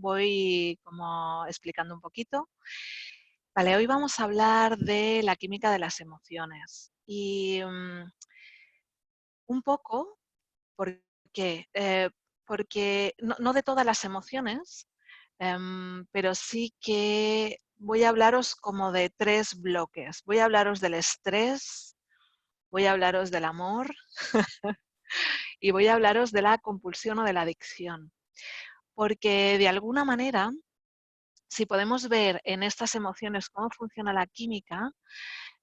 voy como explicando un poquito. Vale, hoy vamos a hablar de la química de las emociones y un poco porque, porque no de todas las emociones, pero sí que voy a hablaros como de 3 bloques. Voy a hablaros del estrés, voy a hablaros del amor y voy a hablaros de la compulsión o de la adicción. Porque de alguna manera, si podemos ver en estas emociones cómo funciona la química,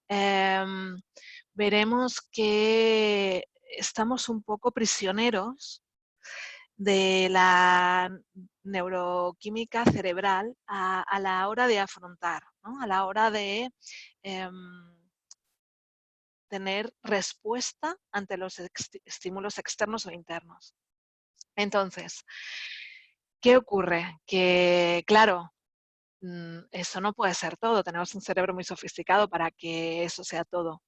em, veremos que estamos un poco prisioneros de la neuroquímica cerebral a la hora de afrontar, ¿no? A la hora de tener respuesta ante los estímulos externos o internos. Entonces, ¿qué ocurre? Que, claro, eso no puede ser todo. Tenemos un cerebro muy sofisticado para que eso sea todo.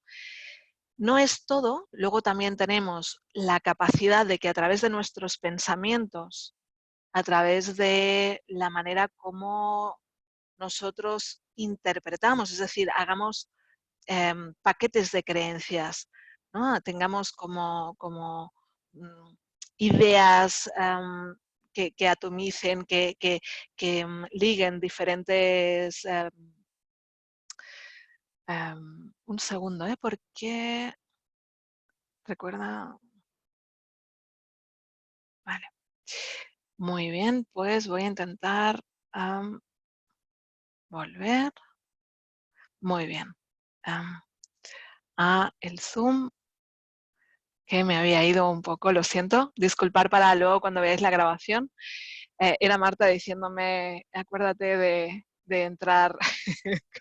No es todo. Luego también tenemos la capacidad de que a través de nuestros pensamientos, a través de la manera como nosotros interpretamos, es decir, hagamos paquetes de creencias, ¿no? Tengamos como ideas que atomicen, que liguen diferentes... un segundo, porque recuerda... Vale. Muy bien, pues voy a intentar volver. Muy bien. El Zoom, que me había ido un poco, lo siento. Disculpar para luego cuando veáis la grabación. Era Marta diciéndome, acuérdate de entrar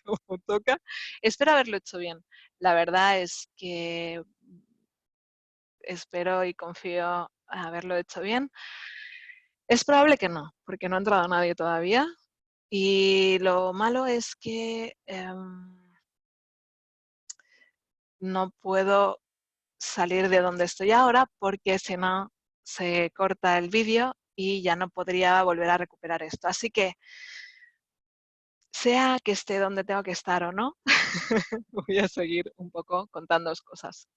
como toca. Espero haberlo hecho bien. La verdad es que espero y confío haberlo hecho bien. Es probable que no, porque no ha entrado nadie todavía. Y lo malo es que no puedo salir de donde estoy ahora porque si no se corta el vídeo y ya no podría volver a recuperar esto. Así que, sea que esté donde tengo que estar o no, voy a seguir un poco contándoos cosas.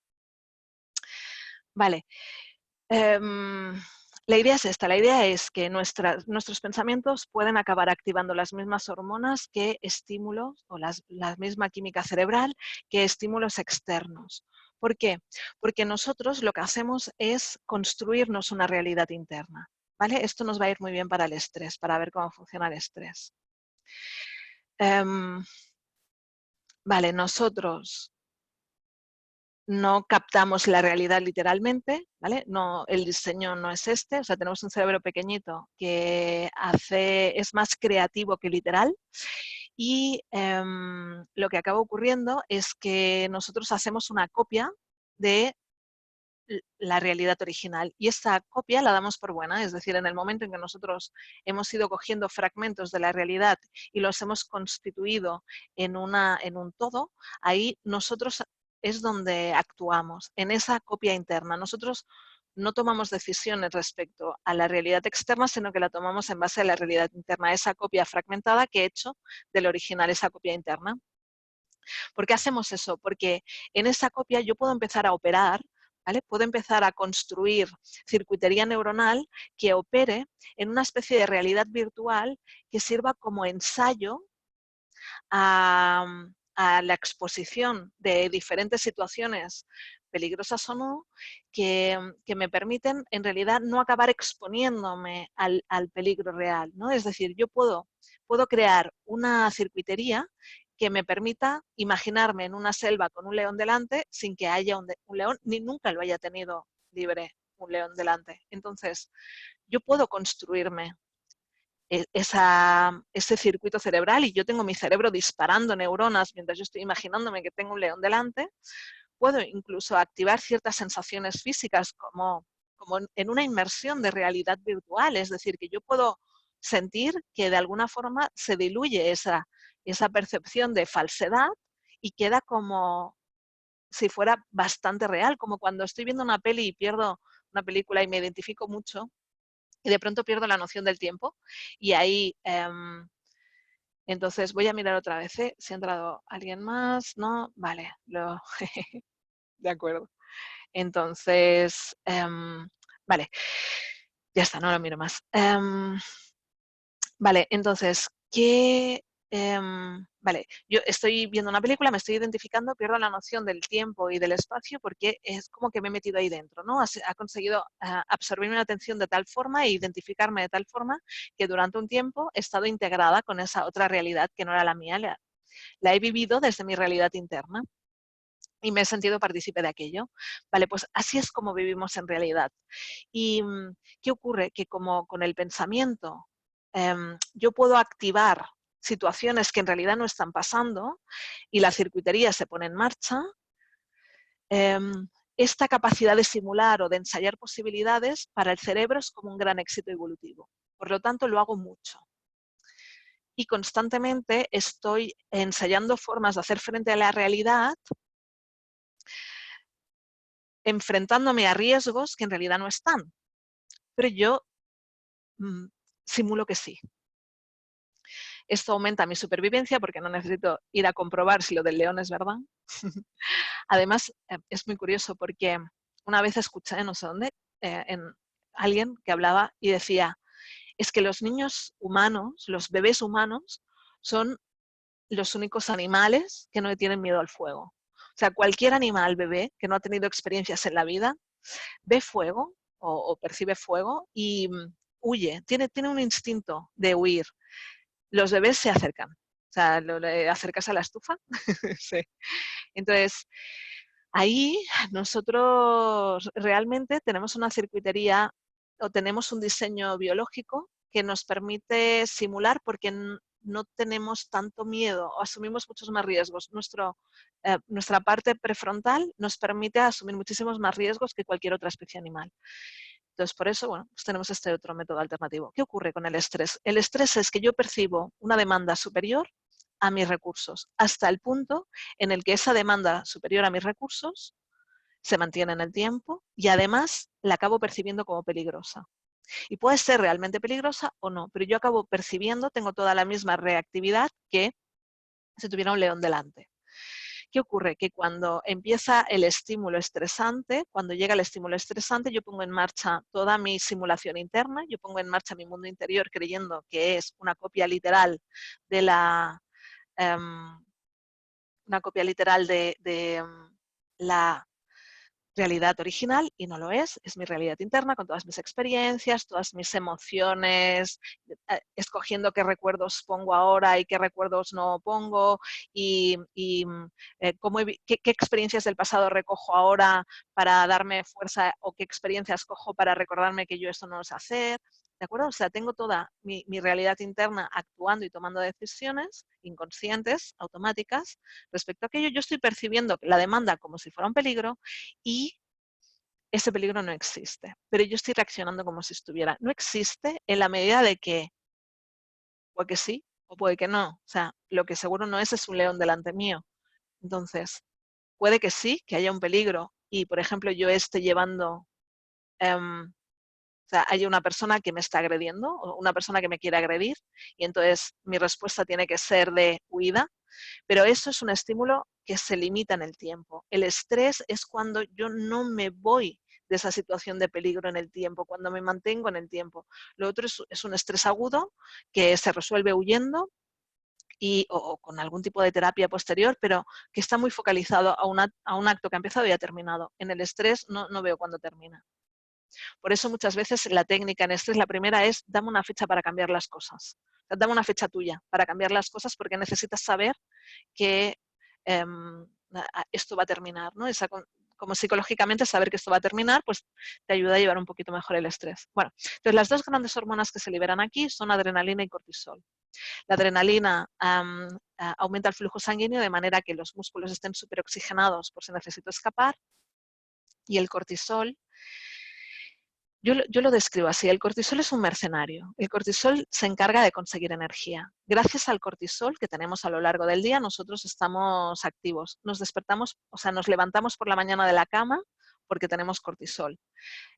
Vale. La idea es esta. La idea es que nuestros pensamientos pueden acabar activando las mismas hormonas que estímulos o la misma química cerebral que estímulos externos. ¿Por qué? Porque nosotros lo que hacemos es construirnos una realidad interna. ¿Vale? Esto nos va a ir muy bien para el estrés, para ver cómo funciona el estrés. Vale, nosotros no captamos la realidad literalmente, ¿vale? No, el diseño no es este, o sea, tenemos un cerebro pequeñito que es más creativo que literal y lo que acaba ocurriendo es que nosotros hacemos una copia de la realidad original y esta copia la damos por buena, es decir, en el momento en que nosotros hemos ido cogiendo fragmentos de la realidad y los hemos constituido en un todo, ahí nosotros es donde actuamos, en esa copia interna. Nosotros no tomamos decisiones respecto a la realidad externa, sino que la tomamos en base a la realidad interna, esa copia fragmentada que he hecho del original, esa copia interna. ¿Por qué hacemos eso? Porque en esa copia yo puedo empezar a operar, ¿vale? Puedo empezar a construir circuitería neuronal que opere en una especie de realidad virtual que sirva como ensayo a la exposición de diferentes situaciones peligrosas o no, que me permiten en realidad no acabar exponiéndome al peligro real, ¿no? Es decir, yo puedo crear una circuitería que me permita imaginarme en una selva con un león delante sin que haya un león, ni nunca lo haya tenido libre un león delante. Entonces, yo puedo construirme ese circuito cerebral y yo tengo mi cerebro disparando neuronas mientras yo estoy imaginándome que tengo un león delante. Puedo incluso activar ciertas sensaciones físicas como en una inmersión de realidad virtual, es decir, que yo puedo sentir que de alguna forma se diluye esa percepción de falsedad y queda como si fuera bastante real, como cuando estoy viendo una peli y pierdo una película y me identifico mucho y de pronto pierdo la noción del tiempo y ahí... entonces voy a mirar otra vez, si ha entrado alguien más, ¿no? Vale, de acuerdo. Entonces, vale, ya está, no lo miro más. Vale, entonces, vale, yo estoy viendo una película, me estoy identificando, pierdo la noción del tiempo y del espacio porque es como que me he metido ahí dentro, ¿no? Ha conseguido absorber mi atención de tal forma e identificarme de tal forma que durante un tiempo he estado integrada con esa otra realidad que no era la mía, la he vivido desde mi realidad interna y me he sentido partícipe de aquello. Vale, pues así es como vivimos en realidad. ¿Y qué ocurre? Que como con el pensamiento yo puedo activar situaciones que en realidad no están pasando y la circuitería se pone en marcha, esta capacidad de simular o de ensayar posibilidades para el cerebro es como un gran éxito evolutivo. Por lo tanto, lo hago mucho. Y constantemente estoy ensayando formas de hacer frente a la realidad, enfrentándome a riesgos que en realidad no están. Pero yo simulo que sí. Esto aumenta mi supervivencia porque no necesito ir a comprobar si lo del león es verdad. Además, es muy curioso porque una vez escuché, no sé dónde, en alguien que hablaba y decía, es que los niños humanos, los bebés humanos, son los únicos animales que no le tienen miedo al fuego. O sea, cualquier animal bebé que no ha tenido experiencias en la vida, ve fuego o percibe fuego y huye, tiene un instinto de huir. Los bebés se acercan. O sea, le acercas a la estufa. Sí. Entonces, ahí nosotros realmente tenemos una circuitería o tenemos un diseño biológico que nos permite simular porque no tenemos tanto miedo o asumimos muchos más riesgos. Nuestra parte prefrontal nos permite asumir muchísimos más riesgos que cualquier otra especie animal. Entonces, por eso, bueno, pues tenemos este otro método alternativo. ¿Qué ocurre con el estrés? El estrés es que yo percibo una demanda superior a mis recursos, hasta el punto en el que esa demanda superior a mis recursos se mantiene en el tiempo y además la acabo percibiendo como peligrosa. Y puede ser realmente peligrosa o no, pero yo acabo percibiendo, tengo toda la misma reactividad que si tuviera un león delante. ¿Qué ocurre? Que cuando empieza el estímulo estresante, cuando llega el estímulo estresante, yo pongo en marcha toda mi simulación interna, yo pongo en marcha mi mundo interior creyendo que es una copia literal de la realidad original y no lo es mi realidad interna con todas mis experiencias, todas mis emociones, escogiendo qué recuerdos pongo ahora y qué recuerdos no pongo y qué experiencias del pasado recojo ahora para darme fuerza o qué experiencias cojo para recordarme que yo esto no lo sé hacer. ¿De acuerdo? O sea, tengo toda mi realidad interna actuando y tomando decisiones inconscientes, automáticas, respecto a aquello. Yo estoy percibiendo la demanda como si fuera un peligro y ese peligro no existe, pero yo estoy reaccionando como si estuviera. No existe en la medida de que puede que sí o puede que no. O sea, lo que seguro no es un león delante mío. Entonces, puede que sí, que haya un peligro y, por ejemplo, yo esté llevando, o sea, haya una persona que me está agrediendo o una persona que me quiere agredir y entonces mi respuesta tiene que ser de huida, pero eso es un estímulo que se limita en el tiempo. El estrés es cuando yo no me voy de esa situación de peligro en el tiempo, cuando me mantengo en el tiempo. Lo otro es un estrés agudo que se resuelve huyendo o con algún tipo de terapia posterior, pero que está muy focalizado a un acto que ha empezado y ha terminado. En el estrés no veo cuándo termina. Por eso muchas veces la técnica en estrés, la primera es, dame una fecha para cambiar las cosas. Dame una fecha tuya para cambiar las cosas porque necesitas saber que esto va a terminar, ¿no? Como psicológicamente saber que esto va a terminar, pues te ayuda a llevar un poquito mejor el estrés. Bueno, entonces las dos grandes hormonas que se liberan aquí son adrenalina y cortisol. La adrenalina aumenta el flujo sanguíneo de manera que los músculos estén súper oxigenados por si necesito escapar y el cortisol yo lo describo así, el cortisol es un mercenario. El cortisol se encarga de conseguir energía. Gracias al cortisol que tenemos a lo largo del día, nosotros estamos activos. Nos despertamos, o sea, nos levantamos por la mañana de la cama porque tenemos cortisol.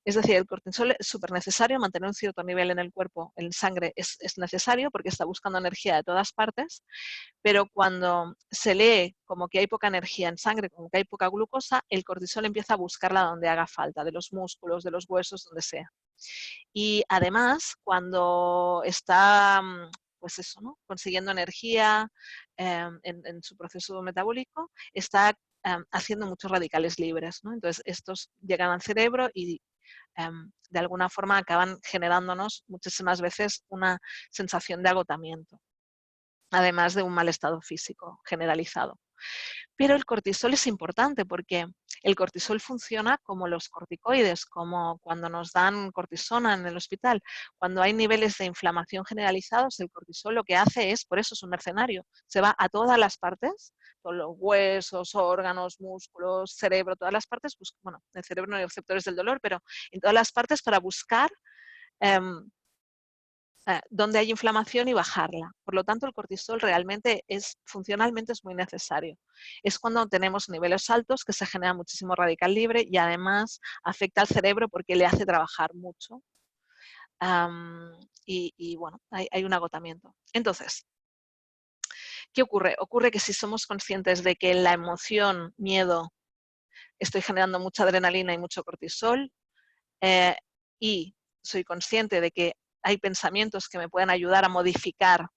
Es decir, el cortisol es súper necesario, mantener un cierto nivel en el cuerpo, en sangre, es necesario porque está buscando energía de todas partes, pero cuando se lee como que hay poca energía en sangre, como que hay poca glucosa, el cortisol empieza a buscarla donde haga falta, de los músculos, de los huesos, donde sea. Y además, cuando está, pues eso, ¿no?, consiguiendo energía en su proceso metabólico, está haciendo muchos radicales libres, ¿no? Entonces, estos llegan al cerebro y de alguna forma acaban generándonos muchísimas veces una sensación de agotamiento, además de un mal estado físico generalizado. Pero el cortisol es importante porque el cortisol funciona como los corticoides, como cuando nos dan cortisona en el hospital. Cuando hay niveles de inflamación generalizados, el cortisol lo que hace es, por eso es un mercenario, se va a todas las partes, todos los huesos, órganos, músculos, cerebro, todas las partes, pues, bueno, en el cerebro no hay receptores del dolor, pero en todas las partes para buscar donde hay inflamación y bajarla. Por lo tanto, el cortisol realmente funcionalmente es muy necesario. Es cuando tenemos niveles altos que se genera muchísimo radical libre y además afecta al cerebro porque le hace trabajar mucho. Y bueno, hay un agotamiento. Entonces, ¿qué ocurre? Ocurre que si somos conscientes de que la emoción, miedo, estoy generando mucha adrenalina y mucho cortisol, y soy consciente de que hay pensamientos que me pueden ayudar a modificar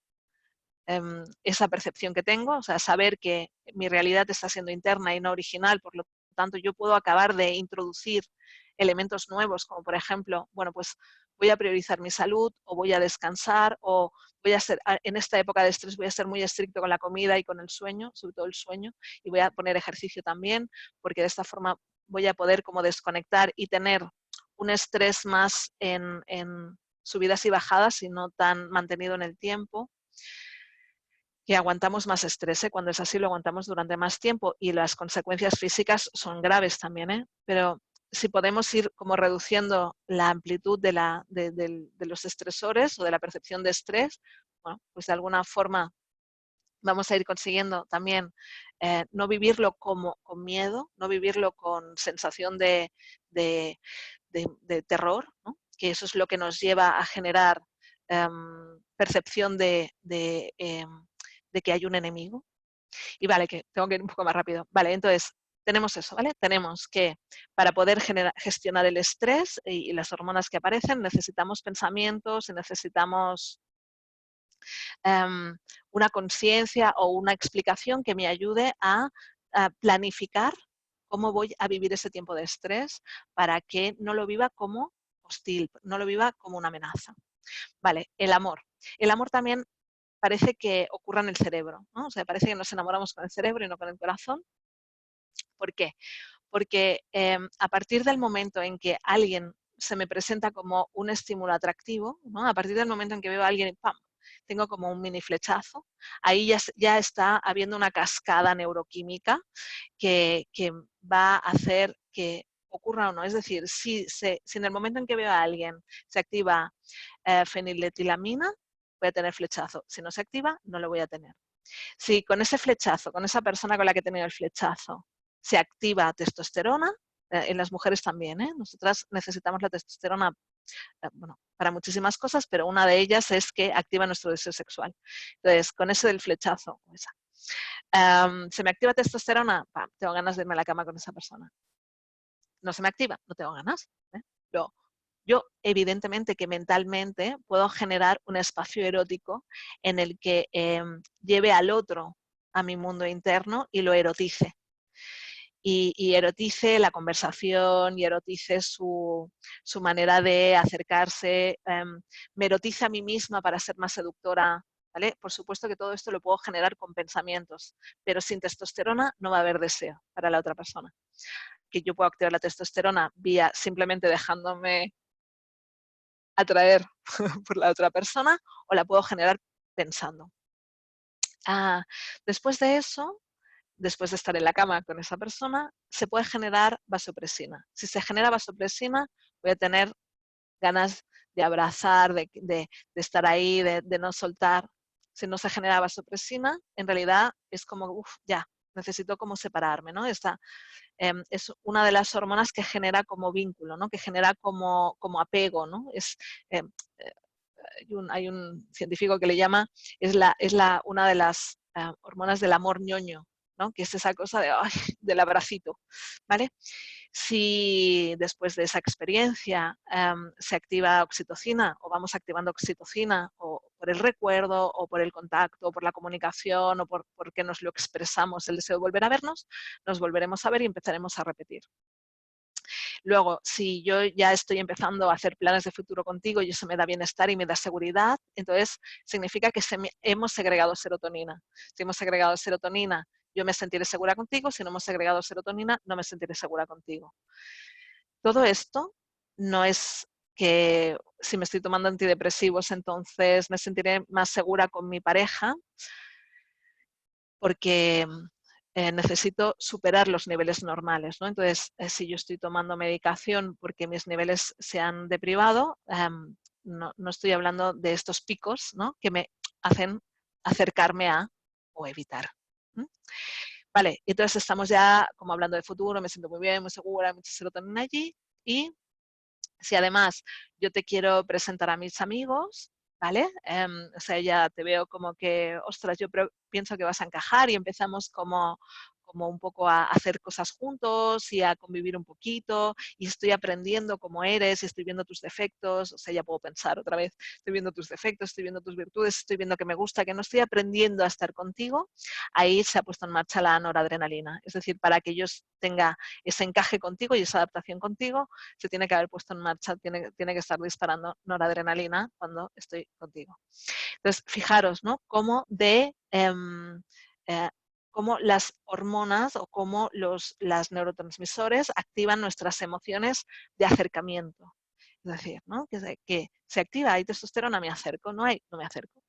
esa percepción que tengo, o sea, saber que mi realidad está siendo interna y no original, por lo tanto yo puedo acabar de introducir elementos nuevos, como por ejemplo, bueno, pues voy a priorizar mi salud, o voy a descansar, o voy a ser, en esta época de estrés voy a ser muy estricto con la comida y con el sueño, sobre todo el sueño, y voy a poner ejercicio también, porque de esta forma voy a poder como desconectar y tener un estrés más en subidas y bajadas y no tan mantenido en el tiempo. Que aguantamos más estrés, ¿eh? Cuando es así lo aguantamos durante más tiempo y las consecuencias físicas son graves también, ¿eh? Pero si podemos ir como reduciendo la amplitud de los estresores o de la percepción de estrés, bueno, pues de alguna forma vamos a ir consiguiendo también no vivirlo como con miedo, no vivirlo con sensación de terror, ¿no?, que eso es lo que nos lleva a generar percepción de que hay un enemigo. Y vale, que tengo que ir un poco más rápido. Vale, entonces tenemos eso, ¿vale? Tenemos que para poder gestionar el estrés y las hormonas que aparecen, necesitamos pensamientos y necesitamos una conciencia o una explicación que me ayude a planificar cómo voy a vivir ese tiempo de estrés para que no lo viva como hostil, no lo viva como una amenaza. Vale, el amor. El amor también parece que ocurra en el cerebro, ¿no? O sea, parece que nos enamoramos con el cerebro y no con el corazón. ¿Por qué? Porque a partir del momento en que alguien se me presenta como un estímulo atractivo, ¿no?, a partir del momento en que veo a alguien y ¡pam!, tengo como un mini flechazo, ahí ya está habiendo una cascada neuroquímica que va a hacer que ocurra o no. Es decir, si en el momento en que veo a alguien se activa feniletilamina, voy a tener flechazo. Si no se activa, no lo voy a tener. Si con ese flechazo, con esa persona con la que he tenido el flechazo, se activa testosterona, en las mujeres también, ¿eh? Nosotras necesitamos la testosterona bueno, para muchísimas cosas, pero una de ellas es que activa nuestro deseo sexual. Entonces, con ese del flechazo, se me activa testosterona, ¡pam!, tengo ganas de irme a la cama con esa persona. No se me activa, no tengo ganas. Pero yo, evidentemente, que mentalmente puedo generar un espacio erótico en el que lleve al otro a mi mundo interno y lo erotice. Y erotice la conversación y erotice su manera de acercarse, me erotice a mí misma para ser más seductora, ¿vale? Por supuesto que todo esto lo puedo generar con pensamientos, pero sin testosterona no va a haber deseo para la otra persona. Que yo puedo activar la testosterona vía simplemente dejándome atraer por la otra persona, o la puedo generar pensando. Después de eso, después de estar en la cama con esa persona, se puede generar vasopresina. Si se genera vasopresina, voy a tener ganas de abrazar, de estar ahí, de no soltar. Si no se genera vasopresina, en realidad es como, ya, necesito como separarme, ¿no? Esta es una de las hormonas que genera como vínculo, ¿no? Que genera como apego, ¿no? Hay un científico que le llama, una de las hormonas del amor ñoño, ¿no? Que es esa cosa del abracito, ¿vale? Si después de esa experiencia se activa oxitocina o vamos activando oxitocina o por el recuerdo o por el contacto o por la comunicación o porque nos lo expresamos el deseo de volver a vernos, nos volveremos a ver y empezaremos a repetir. Luego, si yo ya estoy empezando a hacer planes de futuro contigo y eso me da bienestar y me da seguridad, entonces significa que hemos segregado serotonina. Si hemos segregado serotonina, yo me sentiré segura contigo. Si no hemos segregado serotonina, no me sentiré segura contigo. Todo esto no es que si me estoy tomando antidepresivos, entonces me sentiré más segura con mi pareja, porque necesito superar los niveles normales, ¿no? Entonces, si yo estoy tomando medicación porque mis niveles se han deprivado, no estoy hablando de estos picos, ¿no? Que me hacen acercarme a o evitar. Vale, entonces estamos ya como hablando de futuro, me siento muy bien, muy segura, hay mucha serotonina allí. Y si además yo te quiero presentar a mis amigos, ¿vale? O sea, ya te veo como que, ostras, yo pienso que vas a encajar y empezamos como un poco a hacer cosas juntos y a convivir un poquito y estoy aprendiendo cómo eres y estoy viendo tus defectos, o sea, ya puedo pensar otra vez, estoy viendo tus defectos, estoy viendo tus virtudes, estoy viendo que me gusta, que no estoy aprendiendo a estar contigo, ahí se ha puesto en marcha la noradrenalina. Es decir, para que yo tenga ese encaje contigo y esa adaptación contigo, se tiene que haber puesto en marcha, tiene que estar disparando noradrenalina cuando estoy contigo. Entonces, fijaros, ¿no? Cómo cómo las hormonas o cómo los neurotransmisores activan nuestras emociones de acercamiento. Es decir, ¿no? que se activa, hay testosterona, me acerco, no hay, no me acerco.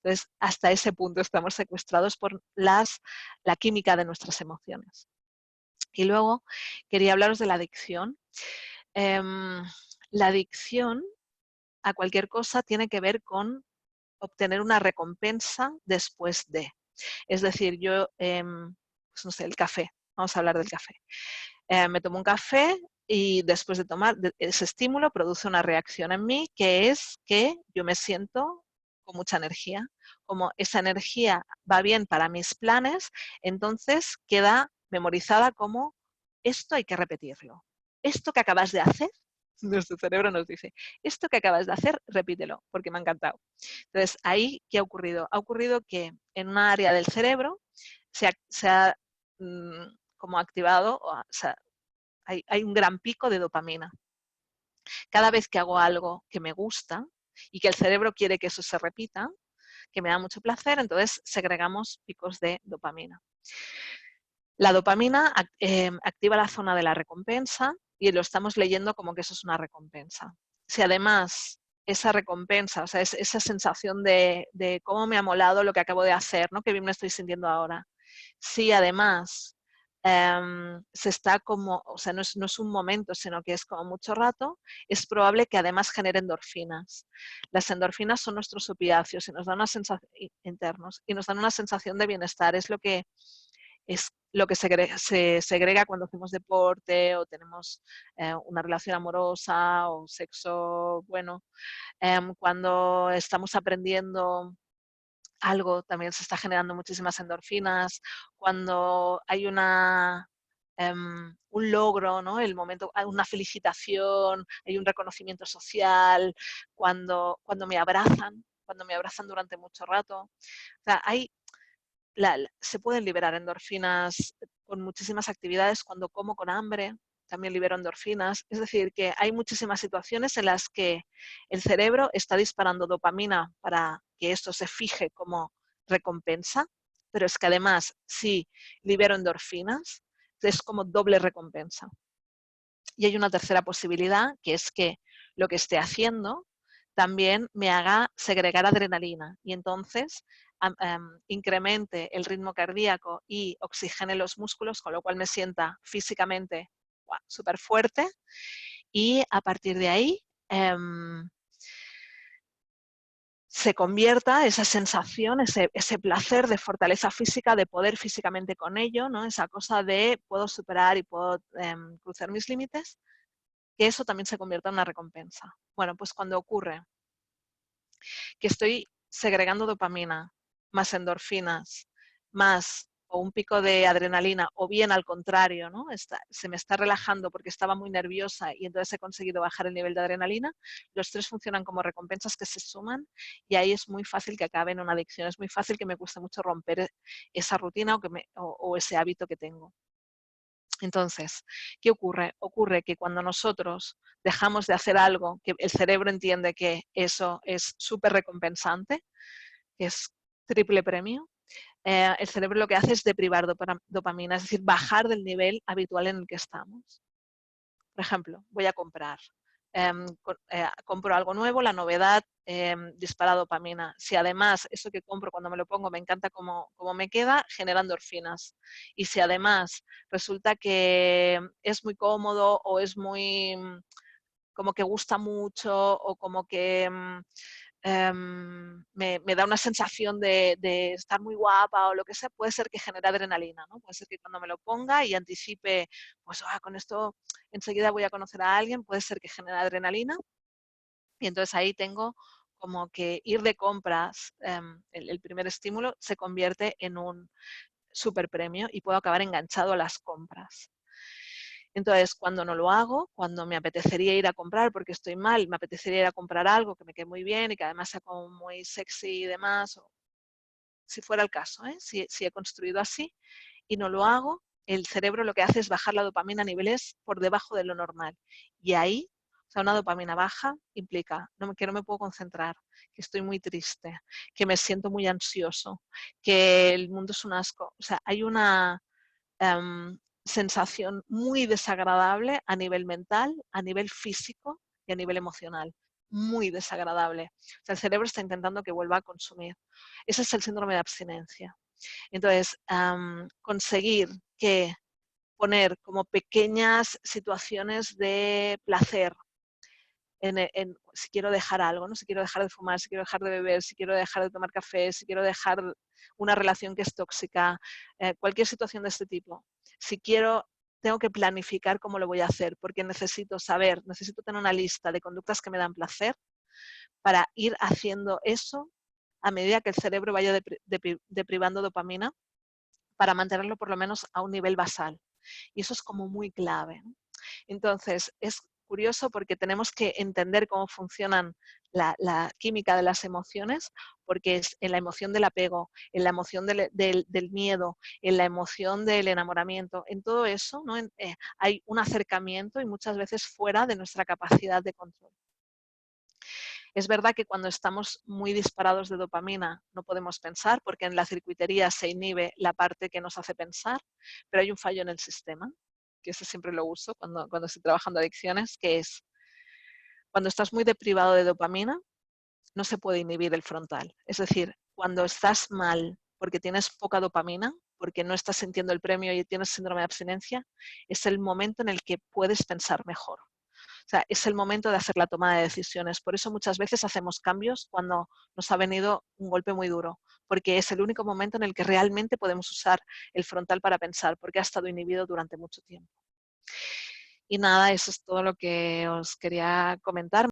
Entonces, hasta ese punto estamos secuestrados por la química de nuestras emociones. Y luego quería hablaros de la adicción. La adicción a cualquier cosa tiene que ver con obtener una recompensa después de. Es decir, yo, pues no sé, el café, vamos a hablar del café. Me tomo un café y después de tomar ese estímulo produce una reacción en mí que es que yo me siento con mucha energía. Como esa energía va bien para mis planes, entonces queda memorizada como esto hay que repetirlo. Esto que acabas de hacer, nuestro cerebro nos dice, esto que acabas de hacer, repítelo, porque me ha encantado. Entonces, ahí, ¿qué ha ocurrido? Ha ocurrido que en una área del cerebro se ha como activado, o sea, hay un gran pico de dopamina. Cada vez que hago algo que me gusta y que el cerebro quiere que eso se repita, que me da mucho placer, entonces segregamos picos de dopamina. La dopamina activa la zona de la recompensa y lo estamos leyendo como que eso es una recompensa. Si además esa recompensa, o sea, esa sensación de cómo me ha molado lo que acabo de hacer, ¿no? Qué bien me estoy sintiendo ahora. Si además se está como, o sea, no es un momento, sino que es como mucho rato, es probable que además genere endorfinas. Las endorfinas son nuestros opiáceos y nos dan una sensación internos y nos dan una sensación de bienestar. Es lo que se segrega cuando hacemos deporte o tenemos una relación amorosa o sexo bueno. Cuando estamos aprendiendo algo, también se está generando muchísimas endorfinas. Cuando hay un logro, ¿no? El momento, hay una felicitación, hay un reconocimiento social, cuando me abrazan durante mucho rato. O sea, se pueden liberar endorfinas con muchísimas actividades. Cuando como con hambre, también libero endorfinas. Es decir, que hay muchísimas situaciones en las que el cerebro está disparando dopamina para que esto se fije como recompensa, pero es que además, si libero endorfinas, es como doble recompensa. Y hay una tercera posibilidad, que es que lo que esté haciendo también me haga segregar adrenalina y entonces incremente el ritmo cardíaco y oxigene los músculos, con lo cual me sienta físicamente súper fuerte y a partir de ahí se convierta esa sensación, ese placer de fortaleza física, de poder físicamente con ello, ¿no? Esa cosa de puedo superar y puedo cruzar mis límites, que eso también se convierta en una recompensa. Bueno, pues cuando ocurre que estoy segregando dopamina, más endorfinas, más o un pico de adrenalina, o bien al contrario, ¿no? Se me está relajando porque estaba muy nerviosa y entonces he conseguido bajar el nivel de adrenalina, los tres funcionan como recompensas que se suman y ahí es muy fácil que acabe en una adicción, es muy fácil que me cueste mucho romper esa rutina o ese hábito que tengo. Entonces, ¿qué ocurre? Ocurre que cuando nosotros dejamos de hacer algo que el cerebro entiende que eso es súper recompensante, que es triple premio, el cerebro lo que hace es deprivar dopamina, es decir, bajar del nivel habitual en el que estamos. Por ejemplo, voy a comprar. Compro algo nuevo, la novedad dispara dopamina. Si además eso que compro cuando me lo pongo me encanta cómo me queda, genera endorfinas. Y si además resulta que es muy cómodo o es muy como que gusta mucho o como que me da una sensación de estar muy guapa o lo que sea, puede ser que genere adrenalina, ¿no? Puede ser que cuando me lo ponga y anticipe, pues con esto enseguida voy a conocer a alguien, puede ser que genere adrenalina y entonces ahí tengo como que ir de compras, el primer estímulo se convierte en un super premio y puedo acabar enganchado a las compras. Entonces, cuando no lo hago, cuando me apetecería ir a comprar porque estoy mal, me apetecería ir a comprar algo que me quede muy bien y que además sea como muy sexy y demás, o si fuera el caso, si he construido así y no lo hago, el cerebro lo que hace es bajar la dopamina a niveles por debajo de lo normal. Y ahí, o sea, una dopamina baja implica que no me puedo concentrar, que estoy muy triste, que me siento muy ansioso, que el mundo es un asco. O sea, hay una sensación muy desagradable a nivel mental, a nivel físico y a nivel emocional. Muy desagradable. O sea, el cerebro está intentando que vuelva a consumir. Ese es el síndrome de abstinencia. Entonces, conseguir que poner como pequeñas situaciones de placer si quiero dejar algo, ¿no? Si quiero dejar de fumar, si quiero dejar de beber, si quiero dejar de tomar café, si quiero dejar una relación que es tóxica, cualquier situación de este tipo. Si quiero, tengo que planificar cómo lo voy a hacer, porque necesito saber, necesito tener una lista de conductas que me dan placer para ir haciendo eso a medida que el cerebro vaya deprivando dopamina para mantenerlo por lo menos a un nivel basal. Y eso es como muy clave, ¿no? Entonces, es curioso porque tenemos que entender cómo funcionan la química de las emociones, porque es en la emoción del apego, en la emoción del miedo, en la emoción del enamoramiento, en todo eso, ¿no? Hay un acercamiento y muchas veces fuera de nuestra capacidad de control. Es verdad que cuando estamos muy disparados de dopamina no podemos pensar porque en la circuitería se inhibe la parte que nos hace pensar, pero hay un fallo en el sistema, que ese siempre lo uso cuando estoy trabajando adicciones, que es cuando estás muy deprivado de dopamina no se puede inhibir el frontal. Es decir, cuando estás mal porque tienes poca dopamina, porque no estás sintiendo el premio y tienes síndrome de abstinencia, es el momento en el que puedes pensar mejor. O sea, es el momento de hacer la toma de decisiones. Por eso muchas veces hacemos cambios cuando nos ha venido un golpe muy duro, porque es el único momento en el que realmente podemos usar el frontal para pensar, porque ha estado inhibido durante mucho tiempo. Y nada, eso es todo lo que os quería comentar.